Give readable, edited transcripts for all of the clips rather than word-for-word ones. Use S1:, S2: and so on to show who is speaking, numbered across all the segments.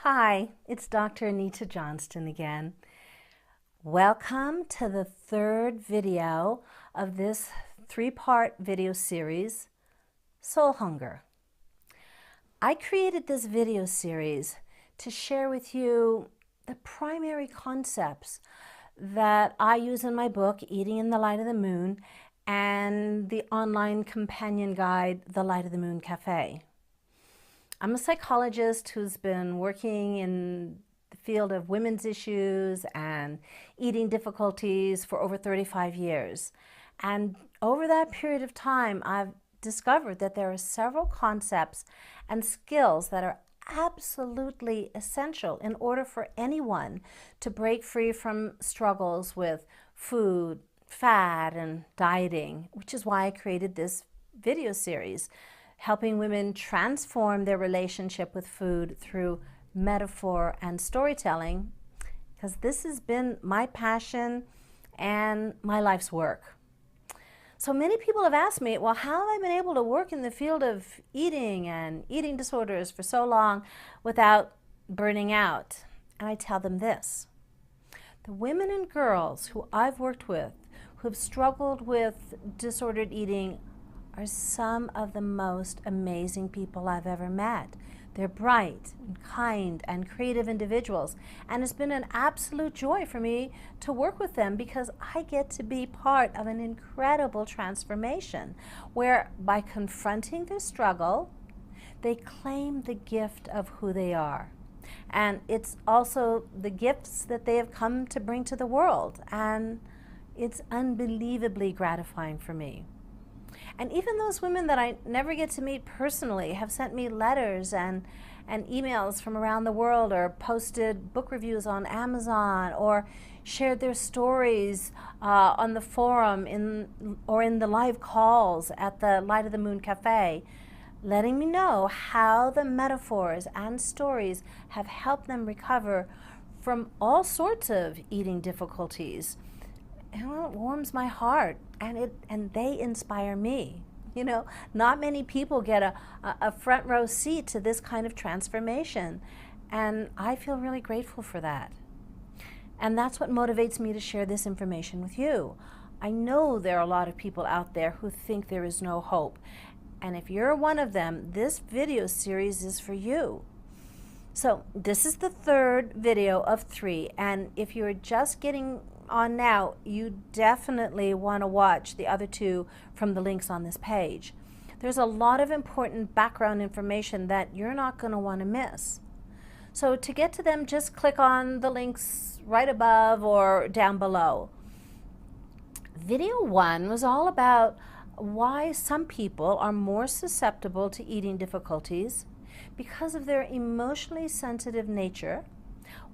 S1: Hi, it's Dr. Anita Johnston again. Welcome to the third video of this three-part video series, Soul Hunger. I created this video series to share with you the primary concepts that I use in my book, Eating in the Light of the Moon, and the online companion guide, The Light of the Moon Cafe. I'm a psychologist who's been working in the field of women's issues and eating difficulties for over 35 years. And over that period of time, I've discovered that there are several concepts and skills that are absolutely essential in order for anyone to break free from struggles with food, fat, and dieting, which is why I created this video series, helping women transform their relationship with food through metaphor and storytelling, because this has been my passion and my life's work. So many people have asked me, well, how have I been able to work in the field of eating and eating disorders for so long without burning out? And I tell them this: the women and girls who I've worked with who have struggled with disordered eating are some of the most amazing people I've ever met. They're bright and kind and creative individuals, and it's been an absolute joy for me to work with them because I get to be part of an incredible transformation where, by confronting their struggle, they claim the gift of who they are. And it's also the gifts that they have come to bring to the world, and it's unbelievably gratifying for me. And even those women that I never get to meet personally have sent me letters and emails from around the world, or posted book reviews on Amazon, or shared their stories on the forum or in the live calls at the Light of the Moon Cafe, letting me know how the metaphors and stories have helped them recover from all sorts of eating difficulties. And it warms my heart, and they inspire me. You know, not many people get a front row seat to this kind of transformation, and I feel really grateful for that. And that's what motivates me to share this information with you. I know there are a lot of people out there who think there is no hope, and if you're one of them, this video series is for you. So this is the third video of 3, and if you're just getting on now, you definitely want to watch the other 2 from the links on this page. There's a lot of important background information that you're not going to want to miss. So to get to them, just click on the links right above or down below. Video 1 was all about why some people are more susceptible to eating difficulties because of their emotionally sensitive nature,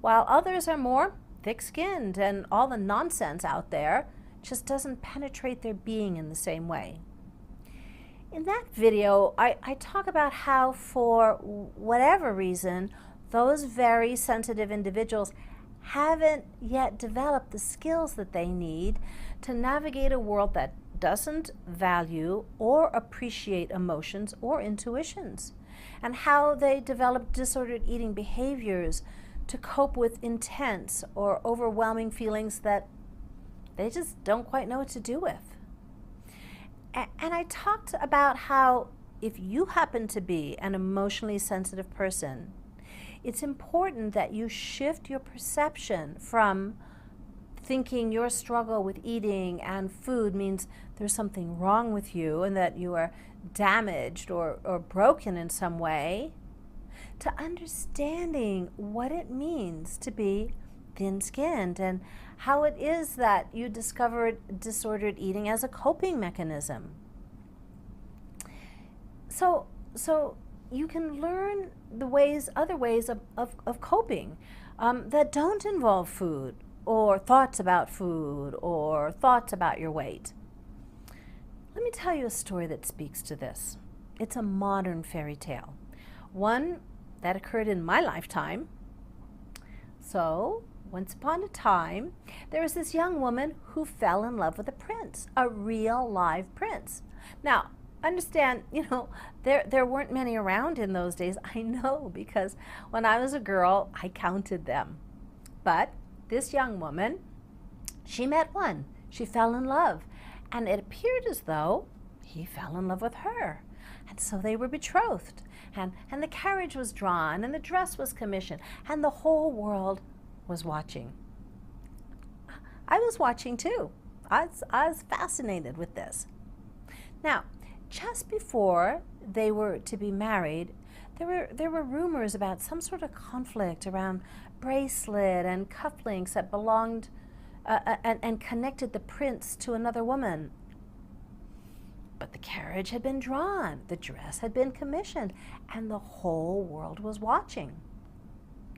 S1: while others are more thick-skinned and all the nonsense out there just doesn't penetrate their being in the same way. In that video, I talk about how, for whatever reason, those very sensitive individuals haven't yet developed the skills that they need to navigate a world that doesn't value or appreciate emotions or intuitions, and how they develop disordered eating behaviors to cope with intense or overwhelming feelings that they just don't quite know what to do with. And I talked about how, if you happen to be an emotionally sensitive person, it's important that you shift your perception from thinking your struggle with eating and food means there's something wrong with you and that you are damaged or broken in some way, to understanding what it means to be thin-skinned and how it is that you discovered disordered eating as a coping mechanism. So you can learn the other ways of coping that don't involve food or thoughts about food or thoughts about your weight. Let me tell you a story that speaks to this. It's a modern fairy tale, one that occurred in my lifetime. So, once upon a time, there was this young woman who fell in love with a prince, a real live prince. Now, understand, there weren't many around in those days. I know, because when I was a girl, I counted them. But this young woman, she met one. She fell in love. And it appeared as though he fell in love with her. And so they were betrothed. And the carriage was drawn, and the dress was commissioned, and the whole world was watching. I was watching too. I was fascinated with this. Now, just before they were to be married, there were rumors about some sort of conflict around bracelet and cufflinks that belonged and connected the prince to another woman. But the carriage had been drawn, the dress had been commissioned, and the whole world was watching.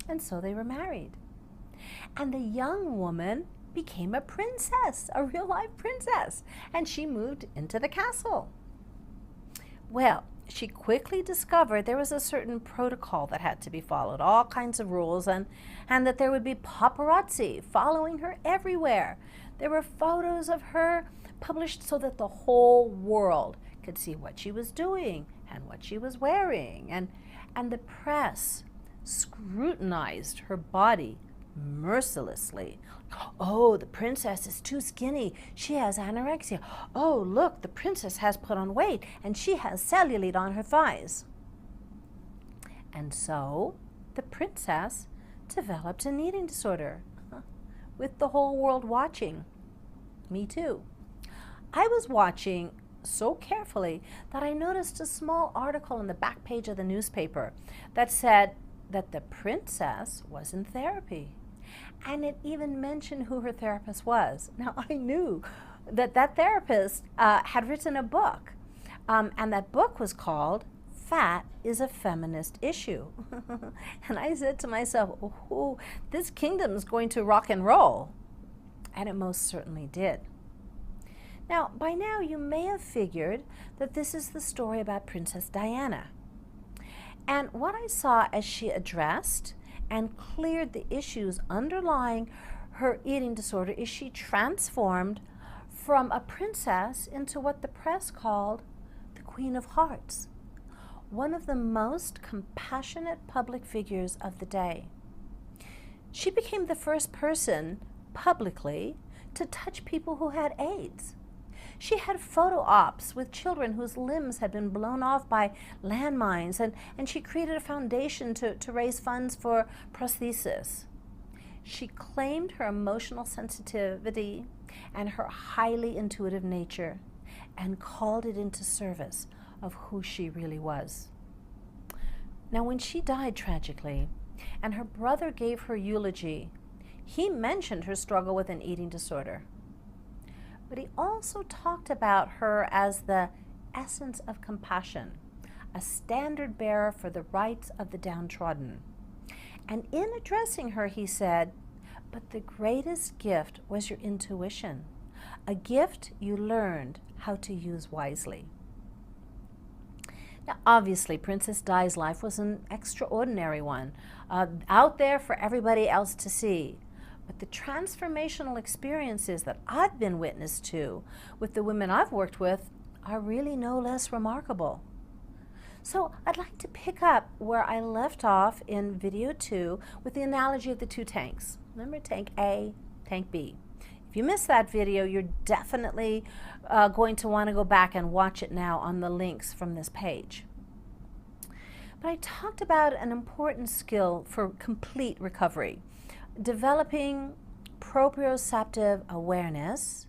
S1: And so they were married. And the young woman became a princess, a real-life princess, and she moved into the castle. Well, she quickly discovered there was a certain protocol that had to be followed, all kinds of rules, and that there would be paparazzi following her everywhere. There were photos of her published so that the whole world could see what she was doing and what she was wearing, and the press scrutinized her body mercilessly. Oh, the princess is too skinny. She has anorexia. Oh, look, the princess has put on weight and she has cellulite on her thighs. And so the princess developed an eating disorder with the whole world watching. Me too. I was watching so carefully that I noticed a small article in the back page of the newspaper that said that the princess was in therapy. And it even mentioned who her therapist was. Now, I knew that that therapist had written a book, and that book was called Fat is a Feminist Issue. And I said to myself, oh, this kingdom's going to rock and roll. And it most certainly did. Now, by now, you may have figured that this is the story about Princess Diana. And what I saw as she addressed and cleared the issues underlying her eating disorder is she transformed from a princess into what the press called the Queen of Hearts, one of the most compassionate public figures of the day. She became the first person publicly to touch people who had AIDS. She had photo ops with children whose limbs had been blown off by landmines, and she created a foundation to raise funds for prosthesis. She claimed her emotional sensitivity and her highly intuitive nature and called it into service of who she really was. Now, when she died tragically, and her brother gave her eulogy, he mentioned her struggle with an eating disorder. But he also talked about her as the essence of compassion, a standard bearer for the rights of the downtrodden. And in addressing her, he said, "But the greatest gift was your intuition, a gift you learned how to use wisely." Now, obviously, Princess Di's life was an extraordinary one, out there for everybody else to see. But the transformational experiences that I've been witness to with the women I've worked with are really no less remarkable. So I'd like to pick up where I left off in video 2 with the analogy of the two tanks. Remember, tank A, tank B. If you missed that video, you're definitely going to want to go back and watch it now on the links from this page. But I talked about an important skill for complete recovery: developing proprioceptive awareness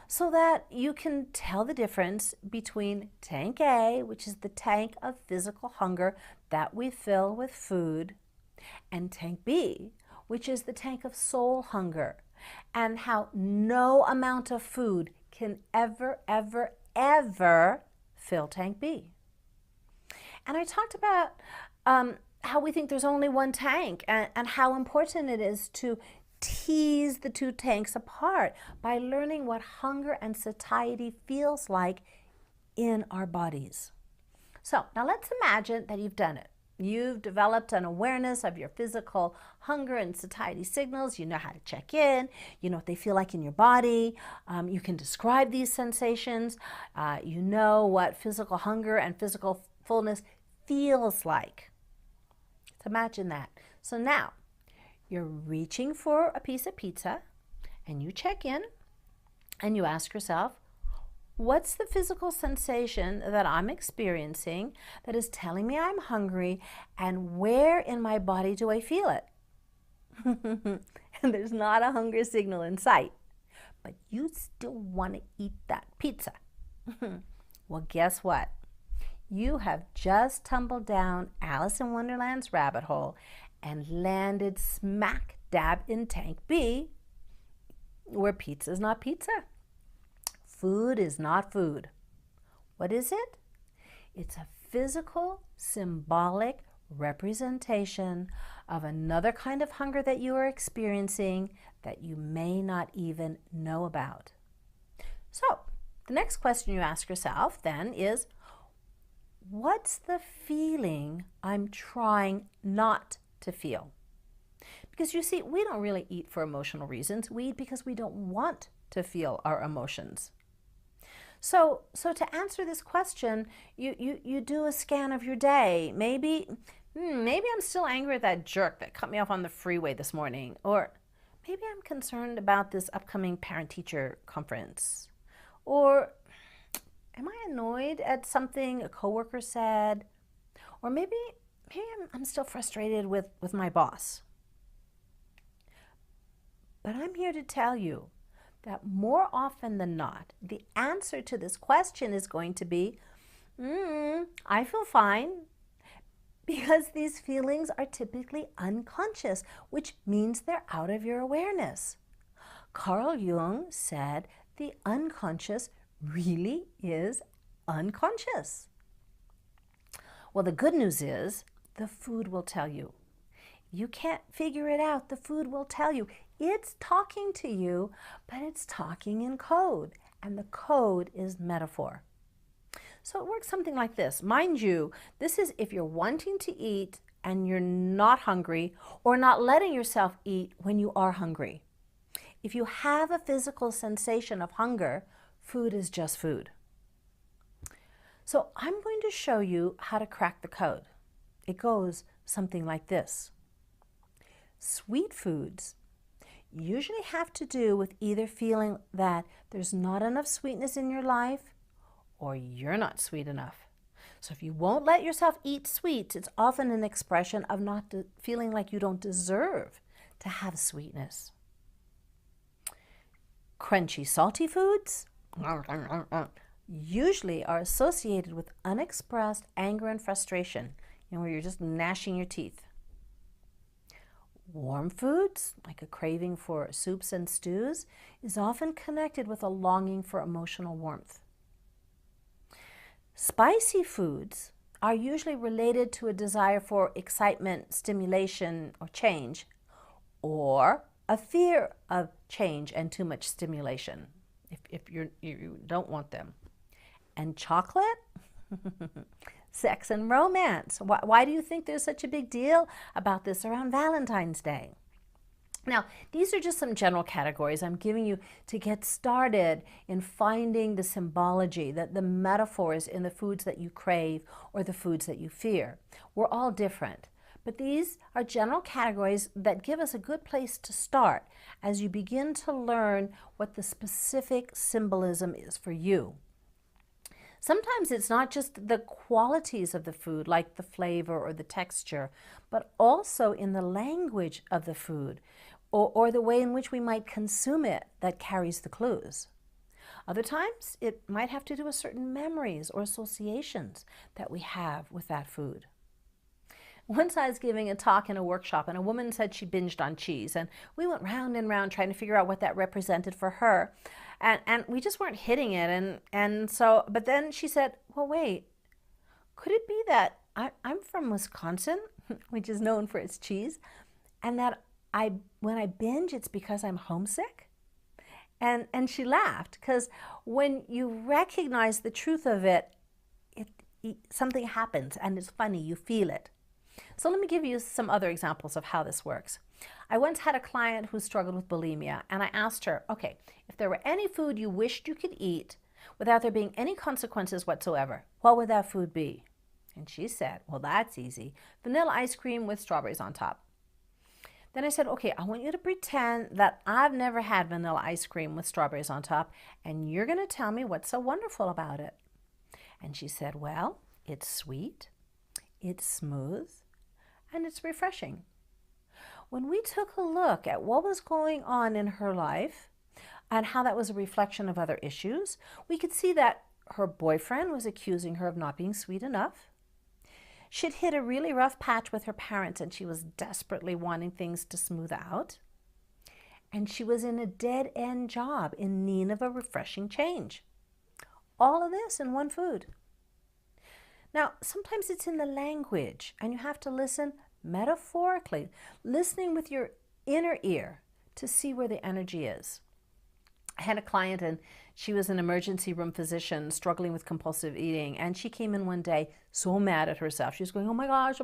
S1: so that you can tell the difference between tank A, which is the tank of physical hunger that we fill with food, and tank B, which is the tank of soul hunger, and how no amount of food can ever, ever, ever fill tank B. And I talked about how we think there's only one tank, and how important it is to tease the two tanks apart by learning what hunger and satiety feels like in our bodies. So now let's imagine that you've done it. You've developed an awareness of your physical hunger and satiety signals. You know how to check in. You know what they feel like in your body. You can describe these sensations. You know what physical hunger and physical fullness feels like. So imagine that. So now you're reaching for a piece of pizza and you check in and you ask yourself, what's the physical sensation that I'm experiencing that is telling me I'm hungry, and where in my body do I feel it? And there's not a hunger signal in sight, but you still want to eat that pizza. Well, guess what? You have just tumbled down Alice in Wonderland's rabbit hole and landed smack dab in tank B, where pizza is not pizza. Food is not food. What is it? It's a physical, symbolic representation of another kind of hunger that you are experiencing that you may not even know about. So, the next question you ask yourself then is, what's the feeling I'm trying not to feel? Because you see, we don't really eat for emotional reasons. We eat because we don't want to feel our emotions. So to answer this question, you do a scan of your day. Maybe I'm still angry at that jerk that cut me off on the freeway this morning. Or maybe I'm concerned about this upcoming parent-teacher conference. Or am I annoyed at something a coworker said? Or maybe I'm still frustrated with my boss. But I'm here to tell you that more often than not, the answer to this question is going to be, I feel fine, because these feelings are typically unconscious, which means they're out of your awareness. Carl Jung said the unconscious really is unconscious. Well, the good news is the food will tell you. You can't figure it out. The food will tell you. It's talking to you, but it's talking in code, and the code is metaphor. So it works something like this. Mind you, this is if you're wanting to eat and you're not hungry, or not letting yourself eat when you are hungry. If you have a physical sensation of hunger, food is just food. So I'm going to show you how to crack the code. It goes something like this. Sweet foods usually have to do with either feeling that there's not enough sweetness in your life or you're not sweet enough. So if you won't let yourself eat sweets, it's often an expression of not feeling like you don't deserve to have sweetness. Crunchy, salty foods usually are associated with unexpressed anger and frustration, where you're just gnashing your teeth. Warm foods, like a craving for soups and stews, is often connected with a longing for emotional warmth. Spicy foods are usually related to a desire for excitement, stimulation, or change, or a fear of change and too much stimulation, if you don't want them. And chocolate? Sex and romance. Why do you think there's such a big deal about this around Valentine's Day? Now, these are just some general categories I'm giving you to get started in finding the symbology, the metaphors in the foods that you crave or the foods that you fear. We're all different, but these are general categories that give us a good place to start as you begin to learn what the specific symbolism is for you. Sometimes it's not just the qualities of the food, like the flavor or the texture, but also in the language of the food or the way in which we might consume it that carries the clues. Other times, it might have to do with certain memories or associations that we have with that food. Once I was giving a talk in a workshop, and a woman said she binged on cheese, and we went round and round trying to figure out what that represented for her, and we just weren't hitting it, but then she said, well, wait, could it be that I'm from Wisconsin, which is known for its cheese, and that when I binge, it's because I'm homesick? And she laughed, because when you recognize the truth of it, something happens, and it's funny, you feel it. So let me give you some other examples of how this works. I once had a client who struggled with bulimia, and I asked her, okay, if there were any food you wished you could eat without there being any consequences whatsoever, what would that food be? And she said, well, that's easy. Vanilla ice cream with strawberries on top. Then I said, okay, I want you to pretend that I've never had vanilla ice cream with strawberries on top, and you're going to tell me what's so wonderful about it. And she said, well, it's sweet, it's smooth, and it's refreshing. When we took a look at what was going on in her life and how that was a reflection of other issues, we could see that her boyfriend was accusing her of not being sweet enough. She'd hit a really rough patch with her parents, and she was desperately wanting things to smooth out. And she was in a dead-end job in need of a refreshing change. All of this in one food. Now, sometimes it's in the language, and you have to listen metaphorically, listening with your inner ear to see where the energy is. I had a client, and she was an emergency room physician struggling with compulsive eating, and she came in one day so mad at herself. She was going, oh my gosh,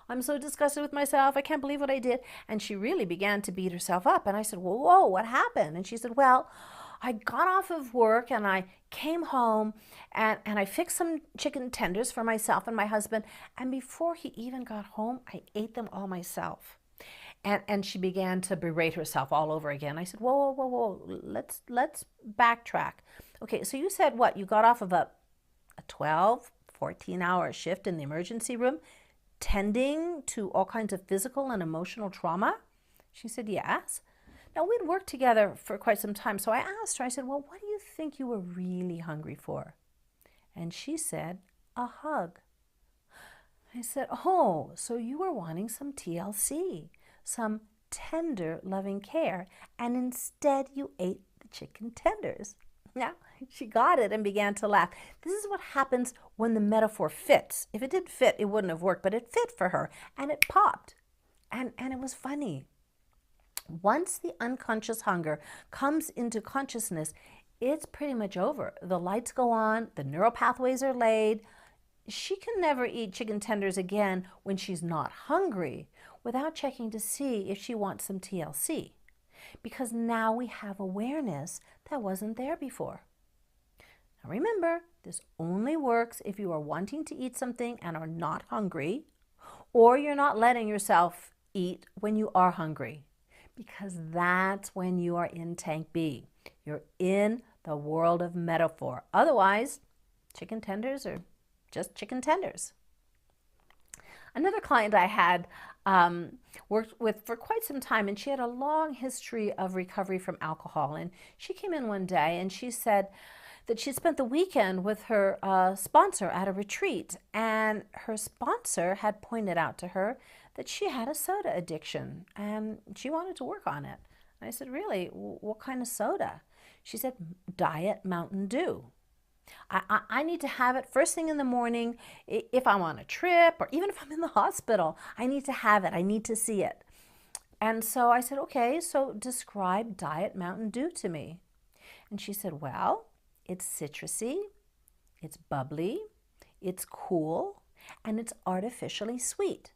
S1: I'm so disgusted with myself. I can't believe what I did. And she really began to beat herself up. And I said, well, whoa, what happened? And she said, well, I got off of work and I came home and I fixed some chicken tenders for myself and my husband. And before he even got home, I ate them all myself. And she began to berate herself all over again. I said, whoa, let's backtrack. Okay, so you said what? You got off of a 12, 14-hour shift in the emergency room, tending to all kinds of physical and emotional trauma? She said, yes. Now, we'd worked together for quite some time, so I asked her, I said, well, what do you think you were really hungry for? And she said, a hug. I said, oh, so you were wanting some TLC, some tender, loving care, and instead you ate the chicken tenders. Now, she got it and began to laugh. This is what happens when the metaphor fits. If it didn't fit, it wouldn't have worked, but it fit for her, and it popped, and it was funny. Once the unconscious hunger comes into consciousness, it's pretty much over. The lights go on, the neural pathways are laid. She can never eat chicken tenders again when she's not hungry without checking to see if she wants some TLC, because now we have awareness that wasn't there before. Now remember, this only works if you are wanting to eat something and are not hungry, or you're not letting yourself eat when you are hungry, because that's when you are in tank B. You're in the world of metaphor. Otherwise, chicken tenders are just chicken tenders. Another client I had worked with for quite some time, and she had a long history of recovery from alcohol. And she came in one day and she said that she spent the weekend with her sponsor at a retreat, and her sponsor had pointed out to her that she had a soda addiction and she wanted to work on it. And I said, really? What kind of soda? She said, Diet Mountain Dew. I need to have it first thing in the morning. If I'm on a trip or even if I'm in the hospital, I need to have it. I need to see it. And so I said, okay, so describe Diet Mountain Dew to me. And she said, well, it's citrusy, it's bubbly, it's cool, and it's artificially sweet.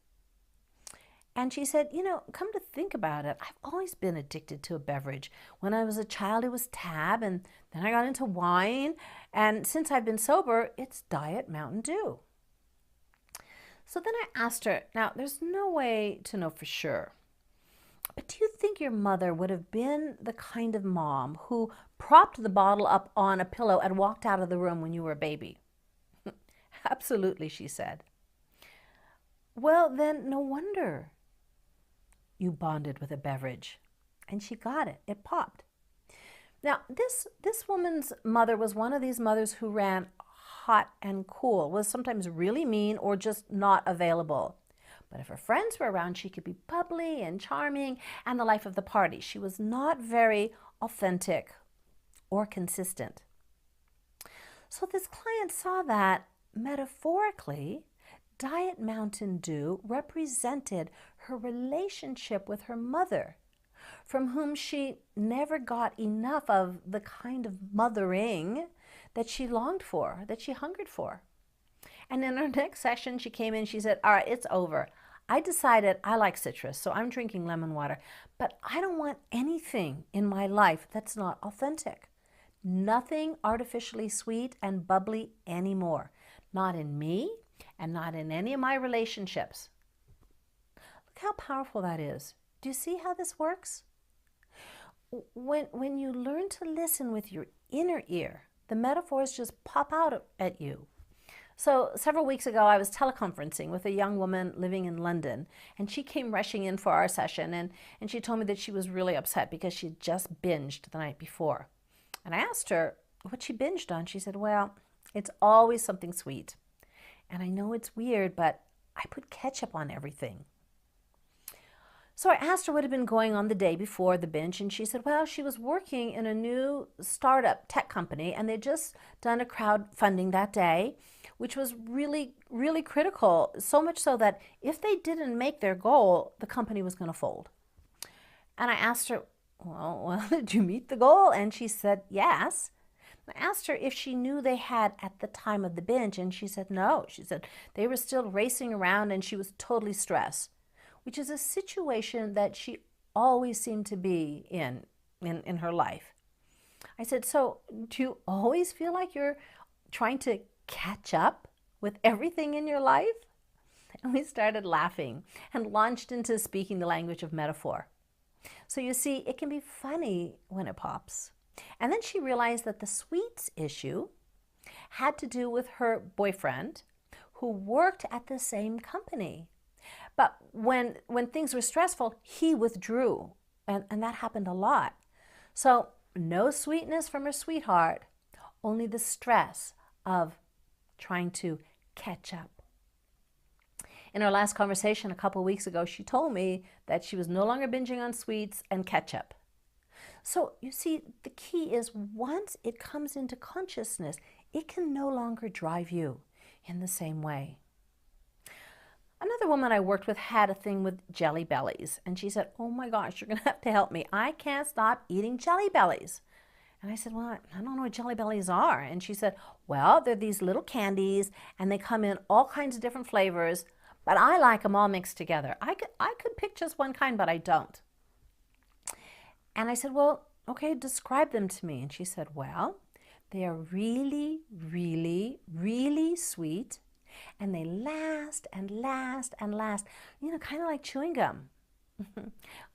S1: And she said, you know, come to think about it, I've always been addicted to a beverage. When I was a child, it was Tab, and then I got into wine. And since I've been sober, it's Diet Mountain Dew. So then I asked her, now there's no way to know for sure, but do you think your mother would have been the kind of mom who propped the bottle up on a pillow and walked out of the room when you were a baby? Absolutely, she said. Well, then no wonder you bonded with a beverage. And she got it. It popped. Now, this woman's mother was one of these mothers who ran hot and cool, was sometimes really mean or just not available. But if her friends were around, she could be bubbly and charming and the life of the party. She was not very authentic or consistent. So this client saw that metaphorically, Diet Mountain Dew represented her relationship with her mother, from whom she never got enough of the kind of mothering that she longed for, that she hungered for. And in our next session, she came in, she said, all right, it's over. I decided I like citrus, so I'm drinking lemon water, but I don't want anything in my life that's not authentic. Nothing artificially sweet and bubbly anymore. Not in me and not in any of my relationships. Look how powerful that is. Do you see how this works? When you learn to listen with your inner ear, the metaphors just pop out at you. So several weeks ago, I was teleconferencing with a young woman living in London, and she came rushing in for our session, and she told me that she was really upset because she had just binged the night before. And I asked her what she binged on. She said, well, it's always something sweet. And I know it's weird, but I put ketchup on everything. So I asked her what had been going on the day before the binge, and she said, well, she was working in a new startup tech company, and they'd just done a crowdfunding that day, which was really, really critical, so much so that if they didn't make their goal, the company was going to fold. And I asked her, well, did you meet the goal? And she said, yes. I asked her if she knew they had at the time of the binge, and she said no. She said they were still racing around, and she was totally stressed, which is a situation that she always seemed to be in her life. I said, so do you always feel like you're trying to catch up with everything in your life? And we started laughing and launched into speaking the language of metaphor. So you see, it can be funny when it pops. And then she realized that the sweets issue had to do with her boyfriend who worked at the same company. But when things were stressful, he withdrew, and that happened a lot. So no sweetness from her sweetheart, only the stress of trying to catch up. In our last conversation a couple of weeks ago, she told me that she was no longer binging on sweets and ketchup. So you see, the key is once it comes into consciousness, it can no longer drive you in the same way. Another woman I worked with had a thing with Jelly Bellies, and she said, oh my gosh, you're going to have to help me. I can't stop eating Jelly Bellies. And I said, well, I don't know what Jelly Bellies are. And she said, well, they're these little candies, and they come in all kinds of different flavors, but I like them all mixed together. I could pick just one kind, but I don't. And I said, well, okay, describe them to me. And she said, well, they are really, really, really sweet, and they last and last and last, you know, kind of like chewing gum.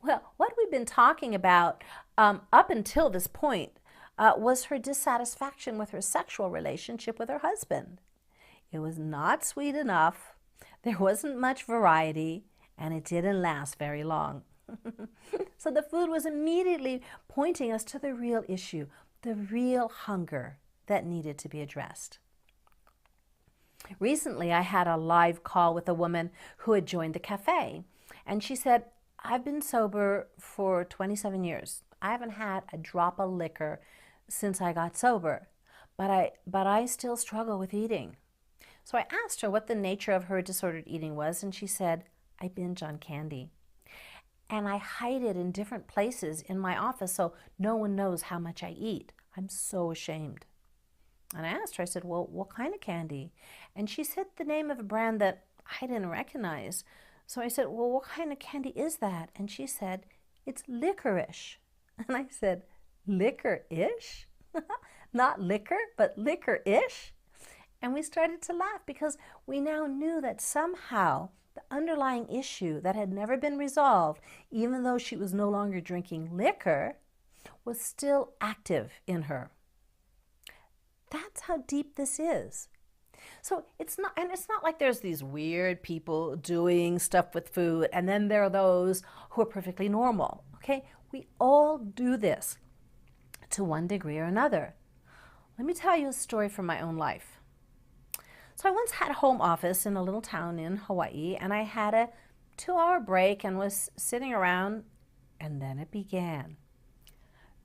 S1: Well, what we've been talking about up until this point was her dissatisfaction with her sexual relationship with her husband. It was not sweet enough, there wasn't much variety, and it didn't last very long. So the food was immediately pointing us to the real issue, the real hunger that needed to be addressed. Recently, I had a live call with a woman who had joined the cafe, and she said, I've been sober for 27 years. I haven't had a drop of liquor since I got sober, but I still struggle with eating. So I asked her what the nature of her disordered eating was, and she said, I binge on candy. And I hide it in different places in my office so no one knows how much I eat. I'm so ashamed. And I asked her, I said, well, what kind of candy? And she said the name of a brand that I didn't recognize. So I said, well, what kind of candy is that? And she said, it's licorice. And I said, licorice? Not liquor, but licorice? And we started to laugh because we now knew that somehow the underlying issue that had never been resolved, even though she was no longer drinking liquor, was still active in her. That's how deep this is. So it's not like there's these weird people doing stuff with food, and then there are those who are perfectly normal, okay? We all do this to one degree or another. Let me tell you a story from my own life. So I once had a home office in a little town in Hawaii, and I had a 2-hour break and was sitting around, and then it began.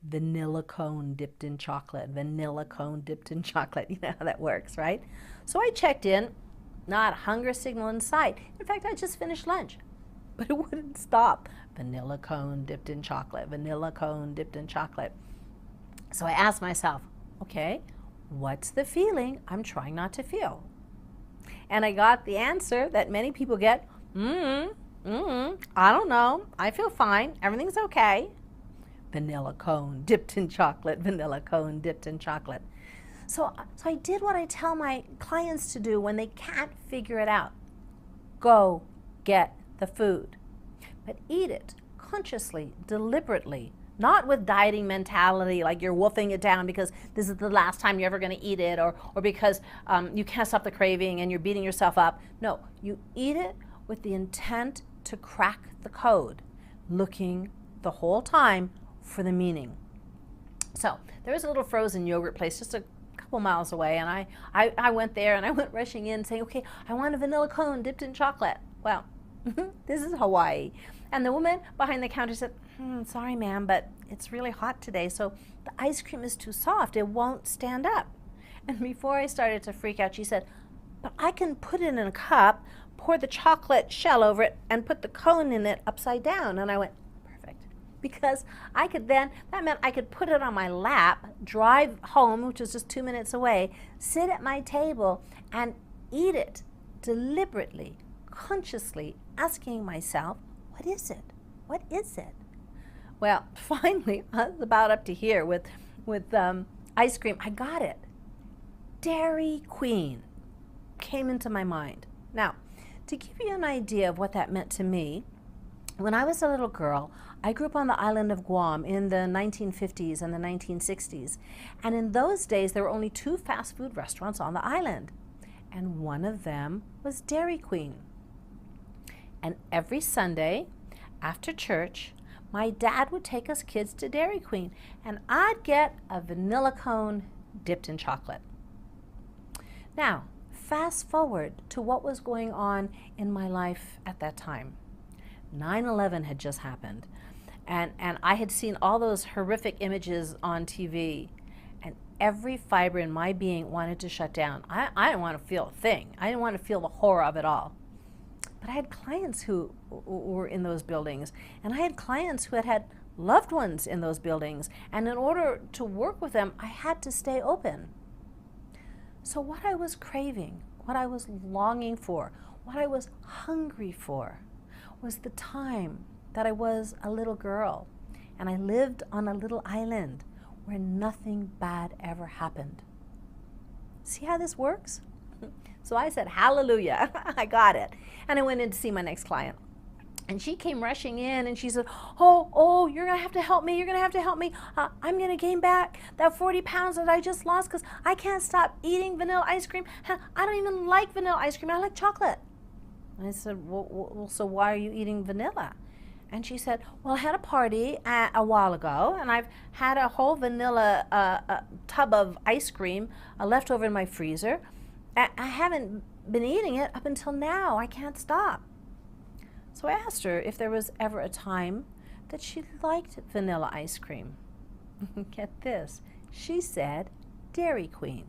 S1: Vanilla cone dipped in chocolate, vanilla cone dipped in chocolate. You know how that works, right? So I checked in, not a hunger signal in sight. In fact, I just finished lunch, but it wouldn't stop. Vanilla cone dipped in chocolate, vanilla cone dipped in chocolate. So I asked myself, okay, what's the feeling I'm trying not to feel? And I got the answer that many people get, I don't know. I feel fine. Everything's okay. Vanilla cone dipped in chocolate, vanilla cone dipped in chocolate. So I did what I tell my clients to do when they can't figure it out. Go get the food, but eat it consciously, deliberately, not with dieting mentality, like you're wolfing it down because this is the last time you're ever going to eat it, or because you can't stop the craving and you're beating yourself up. No, you eat it with the intent to crack the code, looking the whole time for the meaning. So there was a little frozen yogurt place just a couple miles away, and I went there and I went rushing in saying, okay, I want a vanilla cone dipped in chocolate. Well, this is Hawaii. And the woman behind the counter said, sorry ma'am, but it's really hot today, so the ice cream is too soft, it won't stand up. And before I started to freak out, she said, but I can put it in a cup, pour the chocolate shell over it, and put the cone in it upside down. And I went, perfect. Because I could then, that meant I could put it on my lap, drive home, which was just 2 minutes away, sit at my table and eat it deliberately, consciously, asking myself, what is it? What is it? Well, finally, I was about up to here with ice cream. I got it. Dairy Queen came into my mind. Now, to give you an idea of what that meant to me, when I was a little girl, I grew up on the island of Guam in the 1950s and the 1960s. And in those days, there were only 2 fast food restaurants on the island. And one of them was Dairy Queen. And every Sunday after church, my dad would take us kids to Dairy Queen, and I'd get a vanilla cone dipped in chocolate. Now, fast forward to what was going on in my life at that time. 9/11 had just happened, and I had seen all those horrific images on TV, and every fiber in my being wanted to shut down. I didn't want to feel a thing. I didn't want to feel the horror of it all. But I had clients who were in those buildings, and I had clients who had had loved ones in those buildings, and in order to work with them, I had to stay open. So what I was craving, what I was longing for, what I was hungry for, was the time that I was a little girl, and I lived on a little island where nothing bad ever happened. See how this works? So I said, hallelujah, I got it. And I went in to see my next client. And she came rushing in and she said, oh, you're gonna have to help me, you're gonna have to help me. I'm gonna gain back that 40 pounds that I just lost because I can't stop eating vanilla ice cream. I don't even like vanilla ice cream, I like chocolate. And I said, well, so why are you eating vanilla? And she said, well, I had a party a while ago, and I've had a whole vanilla tub of ice cream left over in my freezer. I haven't been eating it up until now. I can't stop. So I asked her if there was ever a time that she liked vanilla ice cream. Get this. She said Dairy Queen.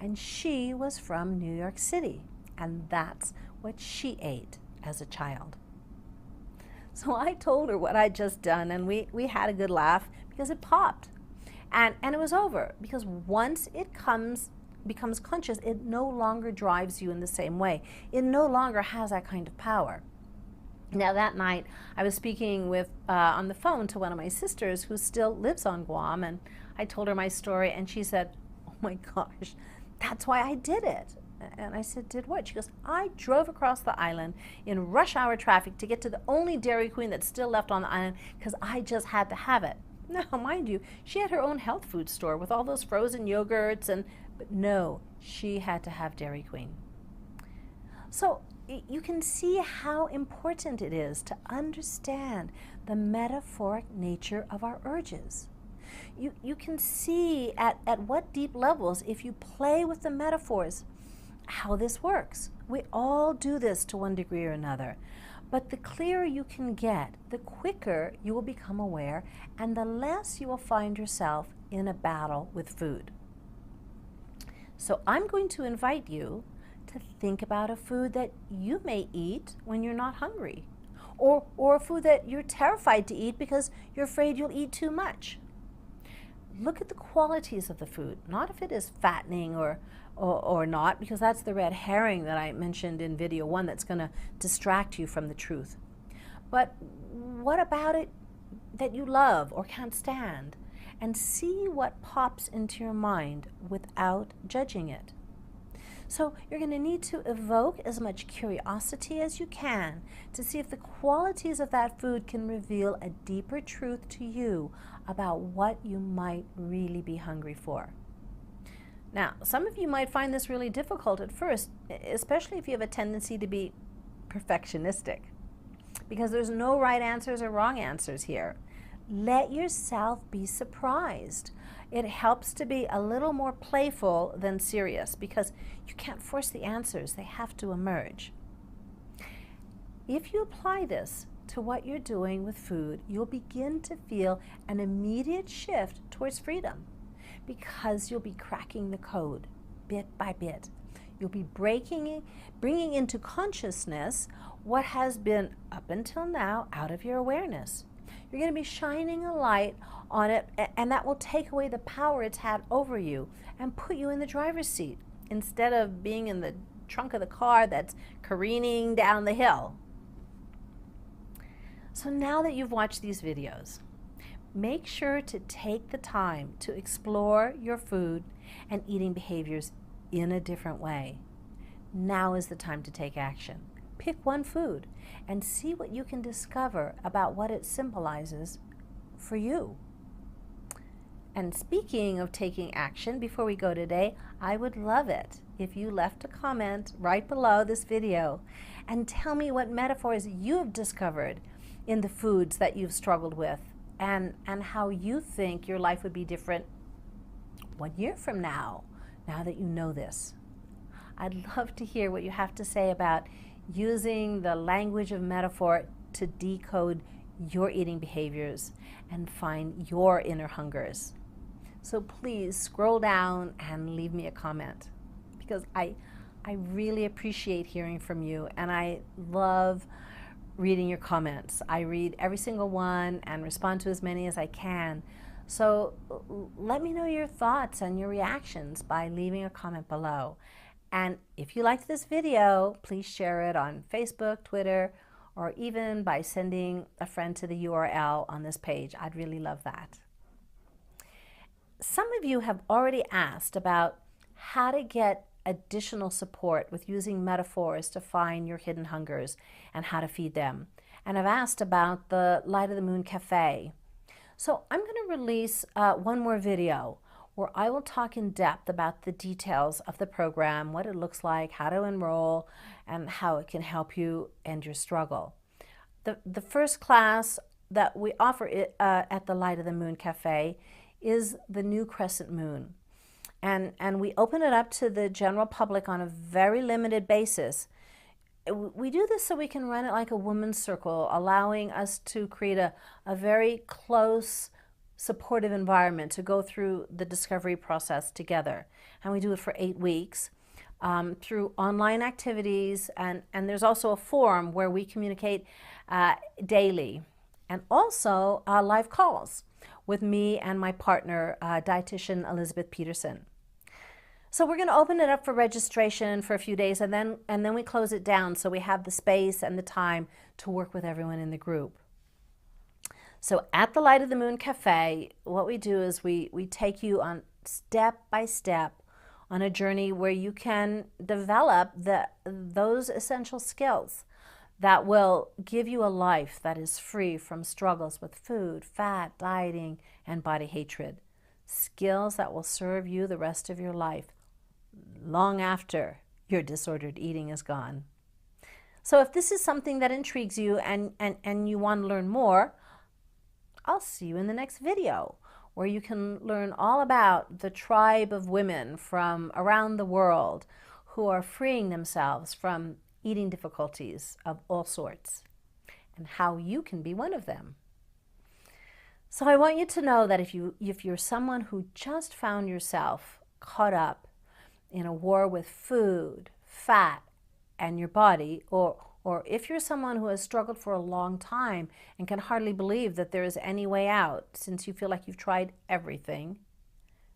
S1: And she was from New York City. And that's what she ate as a child. So I told her what I'd just done, and we had a good laugh because it popped. And it was over, because once it becomes conscious, it no longer drives you in the same way. It no longer has that kind of power. Now that night, I was speaking with on the phone to one of my sisters who still lives on Guam, and I told her my story, and she said, oh my gosh, that's why I did it. And I said, did what? She goes, I drove across the island in rush hour traffic to get to the only Dairy Queen that's still left on the island because I just had to have it. Now, mind you, she had her own health food store with all those frozen yogurts, but no, she had to have Dairy Queen. So you can see how important it is to understand the metaphoric nature of our urges. You can see at what deep levels, if you play with the metaphors, how this works. We all do this to one degree or another. But the clearer you can get, the quicker you will become aware, and the less you will find yourself in a battle with food. So I'm going to invite you to think about a food that you may eat when you're not hungry, or a food that you're terrified to eat because you're afraid you'll eat too much. look at the qualities of the food, not if it is fattening or not, because that's the red herring that I mentioned in video 1 that's going to distract you from the truth. But what about it that you love or can't stand? And see what pops into your mind without judging it. So you're going to need to evoke as much curiosity as you can to see if the qualities of that food can reveal a deeper truth to you about what you might really be hungry for. Now, some of you might find this really difficult at first, especially if you have a tendency to be perfectionistic, because there's no right answers or wrong answers here. Let yourself be surprised. It helps to be a little more playful than serious, because you can't force the answers. They have to emerge. If you apply this to what you're doing with food, you'll begin to feel an immediate shift towards freedom, because you'll be cracking the code bit by bit. You'll be bringing into consciousness what has been up until now out of your awareness. You're going to be shining a light on it, and that will take away the power it's had over you and put you in the driver's seat instead of being in the trunk of the car that's careening down the hill. So now that you've watched these videos, make sure to take the time to explore your food and eating behaviors in a different way. Now is the time to take action. Pick one food and see what you can discover about what it symbolizes for you. And speaking of taking action, before we go today, I would love it if you left a comment right below this video and tell me what metaphors you have discovered in the foods that you've struggled with, and how you think your life would be different 1 year from now that you know this. I'd love to hear what you have to say about using the language of metaphor to decode your eating behaviors and find your inner hungers. So please scroll down and leave me a comment, because I really appreciate hearing from you, and I love reading your comments. I read every single one and respond to as many as I can. So let me know your thoughts and your reactions by leaving a comment below. And if you liked this video, please share it on Facebook, Twitter, or even by sending a friend to the URL on this page. I'd really love that. Some of you have already asked about how to get additional support with using metaphors to find your hidden hungers and how to feed them. And I've asked about the Light of the Moon Cafe. So I'm going to release one more video where I will talk in depth about the details of the program, what it looks like, how to enroll, and how it can help you end your struggle. The first class that we offer at the Light of the Moon Cafe is the new crescent moon. And we open it up to the general public on a very limited basis. We do this so we can run it like a woman's circle, allowing us to create a very close, supportive environment to go through the discovery process together. And we do it for 8 weeks through online activities, and there's also a forum where we communicate daily, and also live calls with me and my partner, dietitian Elizabeth Peterson. So we're going to open it up for registration for a few days, and then we close it down so we have the space and the time to work with everyone in the group. So at the Light of the Moon Cafe, what we do is we take you on step by step on a journey where you can develop those essential skills that will give you a life that is free from struggles with food, fat, dieting, and body hatred. Skills that will serve you the rest of your life, long after your disordered eating is gone. So if this is something that intrigues you and you want to learn more, I'll see you in the next video, where you can learn all about the tribe of women from around the world who are freeing themselves from eating difficulties of all sorts, and how you can be one of them. So I want you to know that if you're someone who just found yourself caught up in a war with food, fat, and your body, or if you're someone who has struggled for a long time and can hardly believe that there is any way out since you feel like you've tried everything,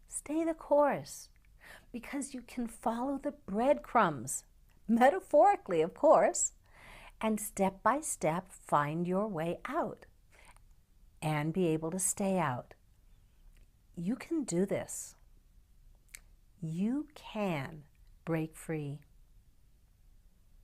S1: Stay the course, because you can follow the breadcrumbs, metaphorically, of course, and step by step find your way out and be able to stay out. You can do this. You can break free.